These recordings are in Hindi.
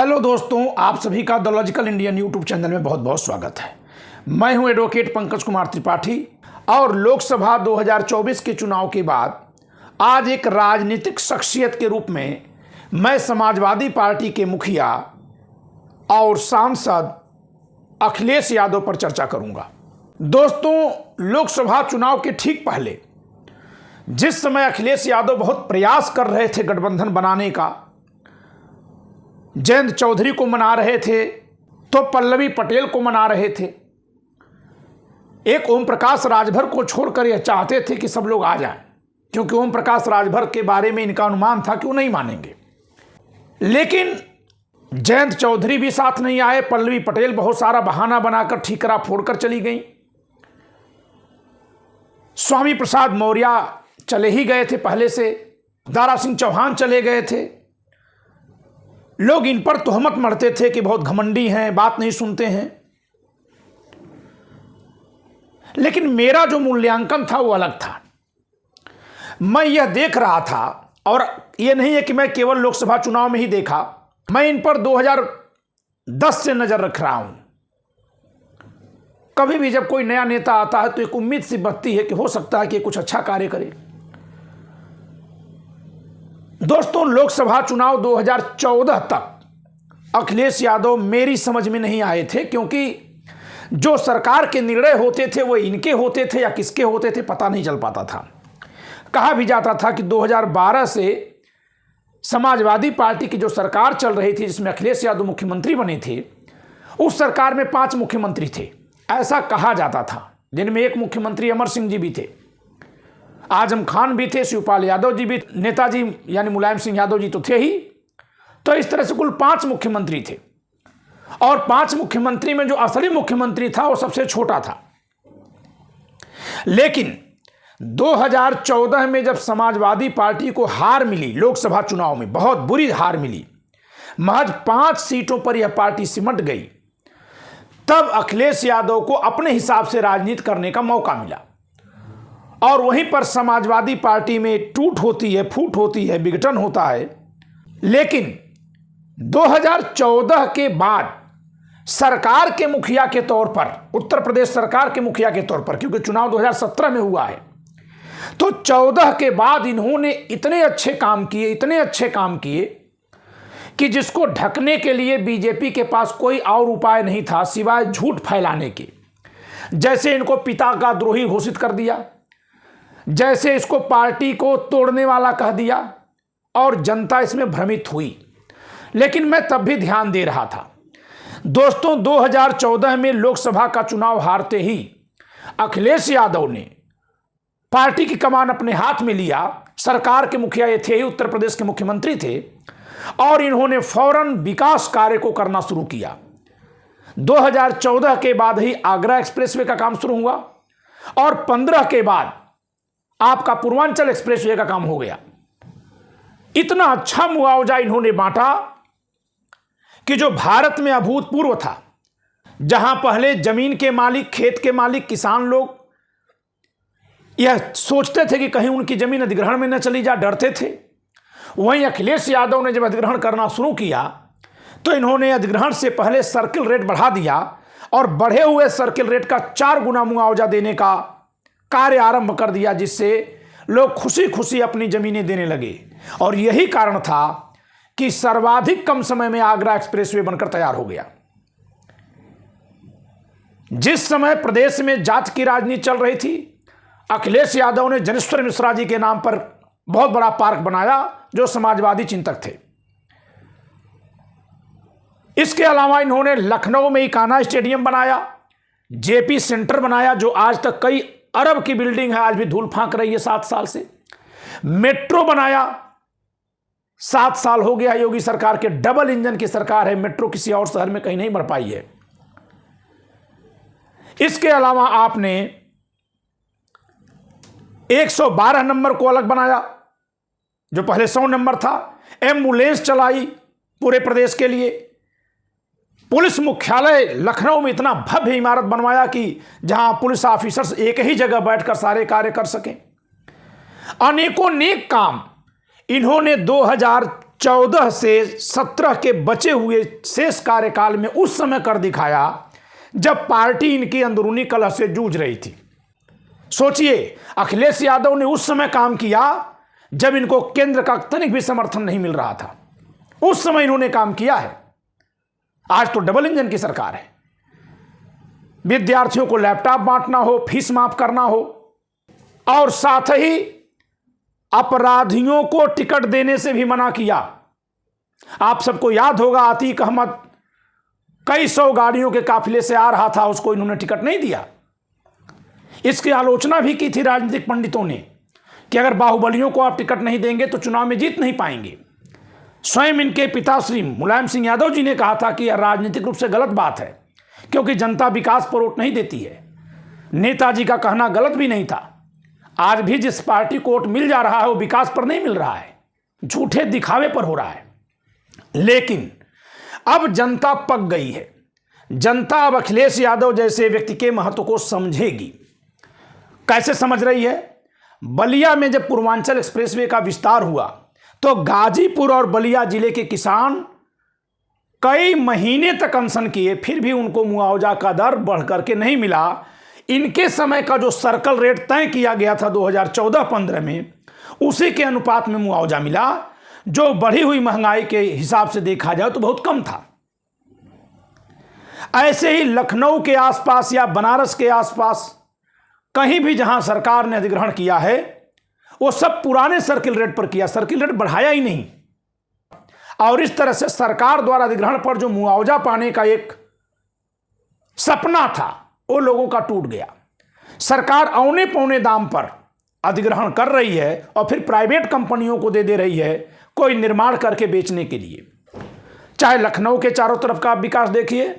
हेलो दोस्तों, आप सभी का the logical Indian YouTube channel में बहुत बहुत स्वागत है। मैं हूं एडवोकेट पंकज कुमार त्रिपाठी और लोकसभा 2024 के चुनाव के बाद आज एक राजनीतिक शख्सियत के रूप में मैं समाजवादी पार्टी के मुखिया और सांसद अखिलेश यादव पर चर्चा करूंगा। दोस्तों, लोकसभा चुनाव के ठीक पहले जिस समय अखिलेश यादव बहुत प्रयास कर रहे थे गठबंधन बनाने का, जयंत चौधरी को मना रहे थे तो पल्लवी पटेल को मना रहे थे, एक ओम प्रकाश राजभर को छोड़कर यह चाहते थे कि सब लोग आ जाएं, क्योंकि ओम प्रकाश राजभर के बारे में इनका अनुमान था कि वो नहीं मानेंगे। लेकिन जयंत चौधरी भी साथ नहीं आए, पल्लवी पटेल बहुत सारा बहाना बनाकर ठीकरा फोड़कर चली गई, स्वामी प्रसाद मौर्य चले ही गए थे पहले से, दारा सिंह चौहान चले गए थे। लोग इन पर तोहमत मढ़ते थे कि बहुत घमंडी हैं, बात नहीं सुनते हैं। लेकिन मेरा जो मूल्यांकन था वो अलग था। मैं यह देख रहा था, और यह नहीं है कि मैं केवल लोकसभा चुनाव में ही देखा, मैं इन पर 2010 से नजर रख रहा हूं। कभी भी जब कोई नया नेता आता है तो एक उम्मीद सी बढ़ती है कि हो सकता है कि कुछ अच्छा कार्य करे। दोस्तों, लोकसभा चुनाव 2014 तक अखिलेश यादव मेरी समझ में नहीं आए थे, क्योंकि जो सरकार के निर्णय होते थे वो इनके होते थे या किसके होते थे पता नहीं चल पाता था। कहा भी जाता था कि 2012 से समाजवादी पार्टी की जो सरकार चल रही थी, जिसमें अखिलेश यादव मुख्यमंत्री बने थे, उस सरकार में 5 मुख्यमंत्री थे, ऐसा कहा जाता था, जिनमें एक मुख्यमंत्री अमर सिंह जी भी थे, आजम खान भी थे, शिवपाल यादव जी भी, नेताजी यानी मुलायम सिंह यादव जी तो थे ही। तो इस तरह से कुल 5 मुख्यमंत्री थे, और 5 मुख्यमंत्री में जो असली मुख्यमंत्री था वो सबसे छोटा था। लेकिन 2014 में जब समाजवादी पार्टी को हार मिली, लोकसभा चुनाव में बहुत बुरी हार मिली, महज 5 सीटों पर यह पार्टी सिमट गई, तब अखिलेश यादव को अपने हिसाब से राजनीति करने का मौका मिला। और वहीं पर समाजवादी पार्टी में टूट होती है, फूट होती है, विघटन होता है। लेकिन 2014 के बाद सरकार के मुखिया के तौर पर, उत्तर प्रदेश सरकार के मुखिया के तौर पर, क्योंकि चुनाव 2017 में हुआ है, तो 14 के बाद इन्होंने इतने अच्छे काम किए कि जिसको ढकने के लिए बीजेपी के पास कोई और उपाय नहीं था सिवाय झूठ फैलाने के। जैसे इनको पिता का द्रोही घोषित कर दिया, जैसे इसको पार्टी को तोड़ने वाला कह दिया, और जनता इसमें भ्रमित हुई। लेकिन मैं तब भी ध्यान दे रहा था। दोस्तों, 2014 में लोकसभा का चुनाव हारते ही अखिलेश यादव ने पार्टी की कमान अपने हाथ में लिया। सरकार के मुखिया ये थे ही, उत्तर प्रदेश के मुख्यमंत्री थे, और इन्होंने फौरन विकास कार्य को करना शुरू किया। 2014 के बाद ही आगरा एक्सप्रेसवे का काम शुरू हुआ, और 15 के बाद आपका पूर्वांचल एक्सप्रेसवे का काम हो गया। इतना अच्छा मुआवजा इन्होंने बांटा कि जो भारत में अभूतपूर्व था। जहां पहले जमीन के मालिक, खेत के मालिक, किसान लोग यह सोचते थे कि कहीं उनकी जमीन अधिग्रहण में न चली जा, डरते थे, वहीं अखिलेश यादव ने जब अधिग्रहण करना शुरू किया तो इन्होंने अधिग्रहण से पहले सर्किल रेट बढ़ा दिया, और बढ़े हुए सर्किल रेट का 4 गुना मुआवजा देने का कार्य आरंभ कर दिया, जिससे लोग खुशी खुशी अपनी जमीनें देने लगे। और यही कारण था कि सर्वाधिक कम समय में आगरा एक्सप्रेसवे बनकर तैयार हो गया। जिस समय प्रदेश में जाति की राजनीति चल रही थी, अखिलेश यादव ने जनेश्वर मिश्रा जी के नाम पर बहुत बड़ा पार्क बनाया, जो समाजवादी चिंतक थे। इसके अलावा इन्होंने लखनऊ में इकाना स्टेडियम बनाया, जेपी सेंटर बनाया, जो आज तक कई अरब की बिल्डिंग है, आज भी धूल फांक रही है 7 साल से। मेट्रो बनाया, 7 साल हो गया योगी सरकार के, डबल इंजन की सरकार है, मेट्रो किसी और शहर में कहीं नहीं बन पाई है। इसके अलावा आपने 112 नंबर को अलग बनाया, जो पहले 100 नंबर था। एम्बुलेंस चलाई पूरे प्रदेश के लिए। पुलिस मुख्यालय लखनऊ में इतना भव्य इमारत बनवाया कि जहां पुलिस ऑफिसर्स एक ही जगह बैठकर सारे कार्य कर सकें। अनेकों नेक काम इन्होंने 14 से 17 के बचे हुए शेष कार्यकाल में उस समय कर दिखाया जब पार्टी इनकी अंदरूनी कलह से जूझ रही थी। सोचिए, अखिलेश यादव ने उस समय काम किया जब इनको केंद्र का तनिक भी समर्थन नहीं मिल रहा था। उस समय इन्होंने काम किया है। आज तो डबल इंजन की सरकार है। विद्यार्थियों को लैपटॉप बांटना हो, फीस माफ करना हो, और साथ ही अपराधियों को टिकट देने से भी मना किया। आप सबको याद होगा, अतीक अहमद कई सौ गाड़ियों के काफिले से आ रहा था, उसको इन्होंने टिकट नहीं दिया। इसकी आलोचना भी की थी राजनीतिक पंडितों ने कि अगर बाहुबलियों को आप टिकट नहीं देंगे तो चुनाव में जीत नहीं पाएंगे। स्वयं इनके पिताश्री मुलायम सिंह यादव जी ने कहा था कि यह राजनीतिक रूप से गलत बात है, क्योंकि जनता विकास पर वोट नहीं देती है। नेताजी का कहना गलत भी नहीं था। आज भी जिस पार्टी को वोट मिल जा रहा है वो विकास पर नहीं मिल रहा है, झूठे दिखावे पर हो रहा है। लेकिन अब जनता पक गई है। जनता अब अखिलेश यादव जैसे व्यक्ति के महत्व को समझेगी। कैसे समझ रही है? बलिया में जब पूर्वांचल एक्सप्रेसवे का विस्तार हुआ तो गाजीपुर और बलिया जिले के किसान कई महीने तक अनशन किए, फिर भी उनको मुआवजा का दर बढ़ करके नहीं मिला। इनके समय का जो सर्कल रेट तय किया गया था 2014-15 में, उसी के अनुपात में मुआवजा मिला, जो बढ़ी हुई महंगाई के हिसाब से देखा जाए तो बहुत कम था। ऐसे ही लखनऊ के आसपास या बनारस के आसपास कहीं भी जहां सरकार ने अधिग्रहण किया है वो सब पुराने सर्किल रेट पर किया, सर्किल रेट बढ़ाया ही नहीं। और इस तरह से सरकार द्वारा अधिग्रहण पर जो मुआवजा पाने का एक सपना था वो लोगों का टूट गया। सरकार औने पौने दाम पर अधिग्रहण कर रही है और फिर प्राइवेट कंपनियों को दे रही है कोई निर्माण करके बेचने के लिए। चाहे लखनऊ के चारों तरफ का आप विकास देखिए,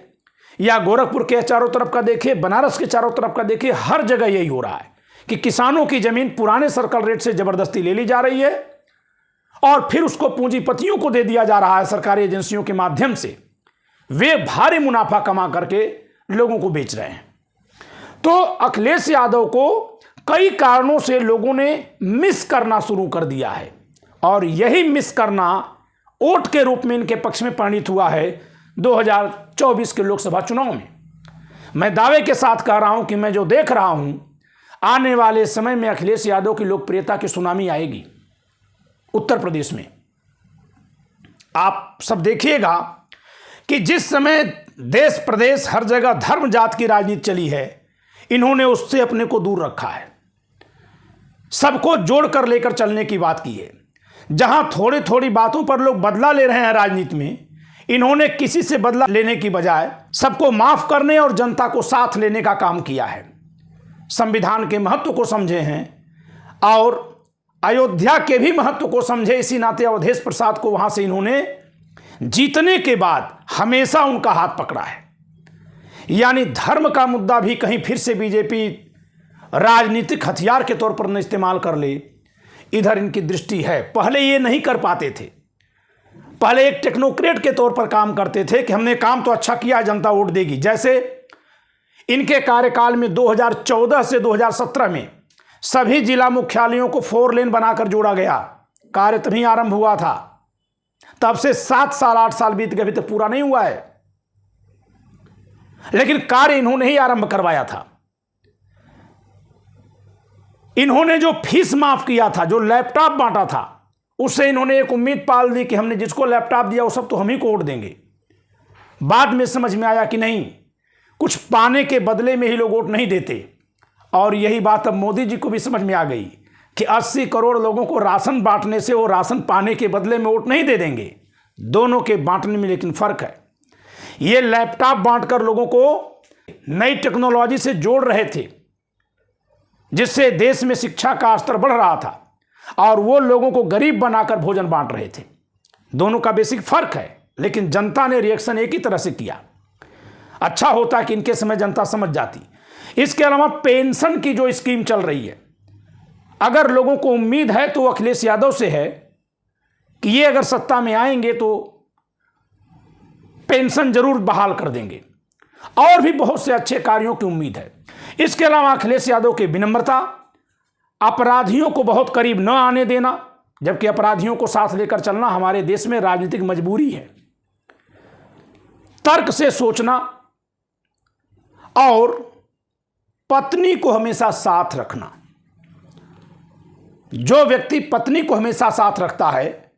या गोरखपुर के चारों तरफ का देखिए, बनारस के चारों तरफ का देखिए, हर जगह यही हो रहा है कि किसानों की जमीन पुराने सर्कल रेट से जबरदस्ती ले ली जा रही है और फिर उसको पूंजीपतियों को दे दिया जा रहा है सरकारी एजेंसियों के माध्यम से। वे भारी मुनाफा कमा करके लोगों को बेच रहे हैं। तो अखिलेश यादव को कई कारणों से लोगों ने मिस करना शुरू कर दिया है और यही मिस करना वोट के रूप में इनके पक्ष में परिणित हुआ है 2024 के लोकसभा चुनाव में। मैं दावे के साथ कह रहा हूं कि मैं जो देख रहा हूं, आने वाले समय में अखिलेश यादव की लोकप्रियता की सुनामी आएगी उत्तर प्रदेश में। आप सब देखिएगा कि जिस समय देश प्रदेश हर जगह धर्म जात की राजनीति चली है, इन्होंने उससे अपने को दूर रखा है। सबको जोड़कर लेकर चलने की बात की है। जहां थोड़ी थोड़ी बातों पर लोग बदला ले रहे हैं राजनीति में, इन्होंने किसी से बदला लेने की बजाय सबको माफ करने और जनता को साथ लेने का काम किया है। संविधान के महत्व को समझे हैं और अयोध्या के भी महत्व को समझे। इसी नाते अवधेश प्रसाद को वहां से इन्होंने जीतने के बाद हमेशा उनका हाथ पकड़ा है। यानी धर्म का मुद्दा भी कहीं फिर से बीजेपी राजनीतिक हथियार के तौर पर न इस्तेमाल कर ले, इधर इनकी दृष्टि है। पहले ये नहीं कर पाते थे, पहले एक टेक्नोक्रेट के तौर पर काम करते थे कि हमने काम तो अच्छा किया, जनता वोट देगी। जैसे इनके कार्यकाल में 2014 से 2017 में सभी जिला मुख्यालयों को 4 लेन बनाकर जोड़ा गया। कार्य तभी आरंभ हुआ था, तब से 7 साल 8 साल बीत गए, अभी तक पूरा नहीं हुआ है। लेकिन कार्य इन्होंने ही आरंभ करवाया था। इन्होंने जो फीस माफ किया था, जो लैपटॉप बांटा था, उससे इन्होंने एक उम्मीद पाल दी कि हमने जिसको लैपटॉप दिया वो सब तो हम ही को वोट देंगे। बाद में समझ में आया कि नहीं, कुछ पाने के बदले में ही लोग वोट नहीं देते। और यही बात अब मोदी जी को भी समझ में आ गई कि 80 करोड़ लोगों को राशन बांटने से वो राशन पाने के बदले में वोट नहीं दे देंगे। दोनों के बांटने में लेकिन फर्क है। ये लैपटॉप बांटकर लोगों को नई टेक्नोलॉजी से जोड़ रहे थे, जिससे देश में शिक्षा का स्तर बढ़ रहा था, और वो लोगों को गरीब बनाकर भोजन बांट रहे थे। दोनों का बेसिक फर्क है, लेकिन जनता ने रिएक्शन एक ही तरह से किया। अच्छा होता कि इनके समय जनता समझ जाती। इसके अलावा पेंशन की जो स्कीम चल रही है, अगर लोगों को उम्मीद है तो अखिलेश यादव से है कि ये अगर सत्ता में आएंगे तो पेंशन जरूर बहाल कर देंगे, और भी बहुत से अच्छे कार्यों की उम्मीद है। इसके अलावा अखिलेश यादव की विनम्रता, अपराधियों को बहुत करीब न आने देना, जबकि अपराधियों को साथ लेकर चलना हमारे देश में राजनीतिक मजबूरी है। तर्क से सोचना और पत्नी को हमेशा साथ रखना। जो व्यक्ति पत्नी को हमेशा साथ रखता है,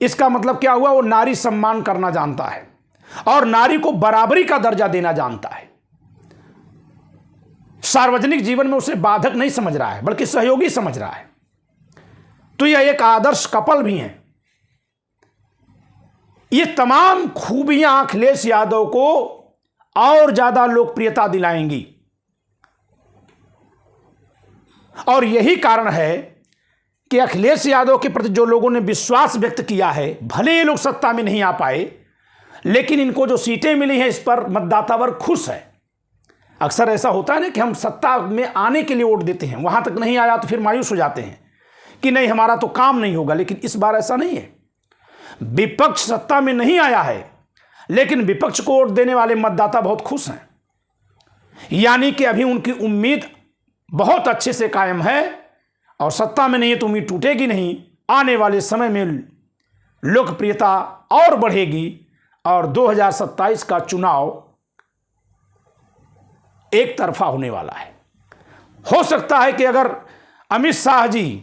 इसका मतलब क्या हुआ? वो नारी सम्मान करना जानता है और नारी को बराबरी का दर्जा देना जानता है। सार्वजनिक जीवन में उसे बाधक नहीं समझ रहा है, बल्कि सहयोगी समझ रहा है। तो यह एक आदर्श कपल भी है। ये तमाम खूबियां अखिलेश यादव को और ज्यादा लोकप्रियता दिलाएंगी और यही कारण है कि अखिलेश यादव के प्रति जो लोगों ने विश्वास व्यक्त किया है, भले ये लोग सत्ता में नहीं आ पाए, लेकिन इनको जो सीटें मिली हैं इस पर मतदाता वर्ग खुश है। अक्सर ऐसा होता है ना कि हम सत्ता में आने के लिए वोट देते हैं, वहां तक नहीं आया तो फिर मायूस हो जाते हैं कि नहीं हमारा तो काम नहीं होगा। लेकिन इस बार ऐसा नहीं है। विपक्ष सत्ता में नहीं आया है, लेकिन विपक्ष को वोट देने वाले मतदाता बहुत खुश हैं। यानी कि अभी उनकी उम्मीद बहुत अच्छे से कायम है और सत्ता में नहीं है तो उम्मीद टूटेगी नहीं। आने वाले समय में लोकप्रियता और बढ़ेगी और 2027 का चुनाव एक तरफा होने वाला है। हो सकता है कि अगर अमित शाह जी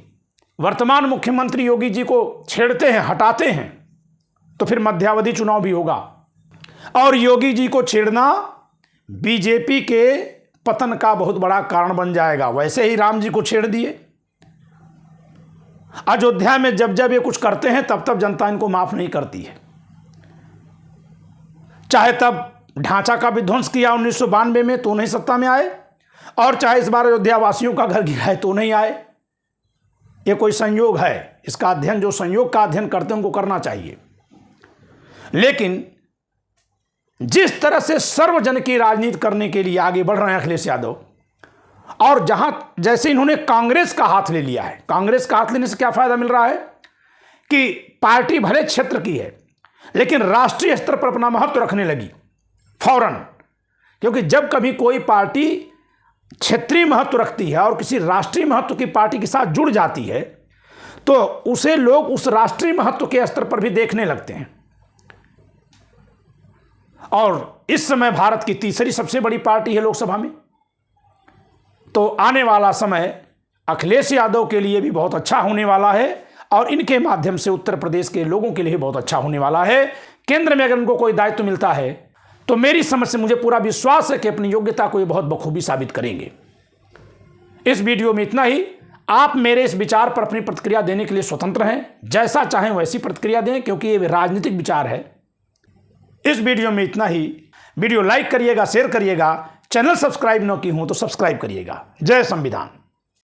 वर्तमान मुख्यमंत्री योगी जी को छेड़ते हैं, हटाते हैं, तो फिर मध्यावधि चुनाव भी होगा और योगी जी को छेड़ना बीजेपी के पतन का बहुत बड़ा कारण बन जाएगा। वैसे ही राम जी को छेड़ दिए। अयोध्या में जब जब ये कुछ करते हैं तब तब जनता इनको माफ नहीं करती है। चाहे तब ढांचा का विध्वंस किया 1992 में तो नहीं सत्ता में आए, और चाहे इस बार अयोध्या वासियों का घर गिराए तो नहीं आए। ये कोई संयोग है। इसका अध्ययन जो संयोग का अध्ययन करते हैं उनको करना चाहिए। लेकिन जिस तरह से सर्वजन की राजनीति करने के लिए आगे बढ़ रहे हैं अखिलेश यादव, और जैसे इन्होंने कांग्रेस का हाथ ले लिया है, कांग्रेस का हाथ लेने से क्या फायदा मिल रहा है कि पार्टी भले क्षेत्र की है लेकिन राष्ट्रीय स्तर पर अपना महत्व रखने लगी फौरन। क्योंकि जब कभी कोई पार्टी क्षेत्रीय महत्व रखती है और किसी राष्ट्रीय महत्व की पार्टी के साथ जुड़ जाती है तो उसे लोग उस राष्ट्रीय महत्व के स्तर पर भी देखने लगते हैं। और इस समय भारत की तीसरी सबसे बड़ी पार्टी है लोकसभा में। तो आने वाला समय अखिलेश यादव के लिए भी बहुत अच्छा होने वाला है और इनके माध्यम से उत्तर प्रदेश के लोगों के लिए बहुत अच्छा होने वाला है। केंद्र में अगर उनको कोई दायित्व मिलता है तो मेरी समझ से मुझे पूरा विश्वास है कि अपनी योग्यता को ये बहुत बखूबी साबित करेंगे। इस वीडियो में इतना ही। आप मेरे इस विचार पर अपनी प्रतिक्रिया देने के लिए स्वतंत्र हैं। जैसा चाहें वैसी प्रतिक्रिया दें, क्योंकि ये राजनीतिक विचार है। इस वीडियो में इतना ही। वीडियो लाइक करिएगा, शेयर करिएगा। चैनल सब्सक्राइब न की हो तो सब्सक्राइब करिएगा। जय संविधान।